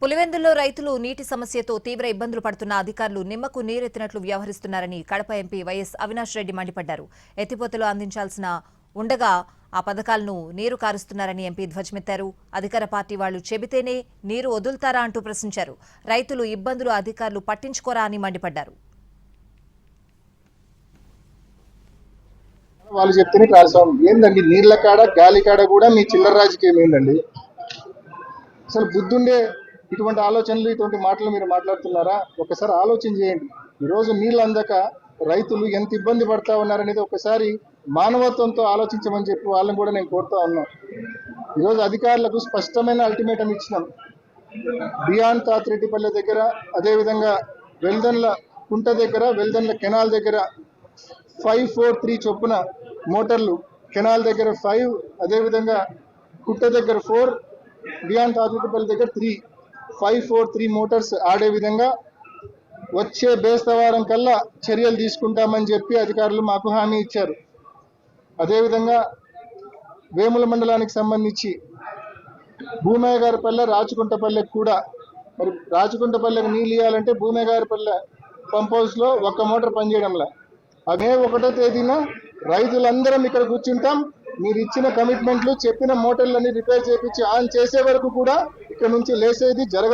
పులివెందుల్లో రైతులు నీటి సమస్యతో తీవ్ర ఇబ్బందులు పడుతున్న అధికారులు నిమ్మకు నీరెత్తినట్లు వ్యవహరిస్తున్నారని కడప ఎంపీ వైఎస్ అవినాష్ రెడ్డి మండిపడ్డారు. ఎత్తిపోతలు అందించాల్సిన ఉండగా ఆ పథకాలను నీరు కారుస్తున్నారని ఎంపీ ధ్వజమెత్తారు. అధికార పార్టీ వాళ్లు చెబితేనే నీరు వదులుతారా అంటూ ప్రశ్నించారు. రైతులు ఇబ్బందులు అధికారులు పట్టించుకోరా అని మండిపడ్డారు. వాళ్ళు చెప్తేనే కాల్సాం ఏందండి, నీళ్ల కాడ గాలి కాడ కూడా మీ చిల్లర రాజకీయం ఏందండి? అసలు బుద్ధుండే ఇటువంటి ఆలోచనలు ఇటువంటి మాటలు మీరు మాట్లాడుతున్నారా? ఒకసారి ఆలోచన చేయండి. ఈరోజు నీళ్ళు అందక రైతులు ఎంత ఇబ్బంది పడతా ఉన్నారనేది ఒకసారి మానవత్వంతో ఆలోచించమని చెప్పి వాళ్ళని కూడా నేను కోరుతా ఉన్నా. ఈరోజు అధికారులకు స్పష్టమైన అల్టిమేటం ఇచ్చినాం. బియాండ్ తాతిరెడ్డిపల్లె దగ్గర, అదేవిధంగా వెల్దన్ల కుంట దగ్గర, వెల్దన్ల కెనాల్ దగ్గర 543 చొప్పున మోటార్లు, కెనాల్ దగ్గర 5, అదేవిధంగా కుట్ట దగ్గర 4, బియాండ్ తాతిరెడ్డిపల్లి దగ్గర 3, 543 మోటార్స్ ఆడే విధంగా వచ్చే బేస్తవారం కల్లా చర్యలు తీసుకుంటామని చెప్పి అధికారులు మాకు హామీ ఇచ్చారు. అదేవిధంగా వేముల మండలానికి సంబంధించి భూమయ్యగారిపల్లె, రాచకుంటపల్లెకి కూడా, మరి రాచకుంటపల్లెకి నీళ్ళు ఇవ్వాలంటే భూమయ్యగారిపల్లె పంప్ హౌస్లో ఒక్క మోటార్ పనిచేయడంలా. అదే 1వ తేదీన రైతులందరం ఇక్కడ కూర్చుంటాం. మీరు ఇచ్చిన కమిట్మెంట్లు, చెప్పిన మోటార్లన్నీ రిపేర్ చేయించి ఆన్ చేసే వరకు కూడా ఇక్కడ నుంచి లేసేది జరగదు.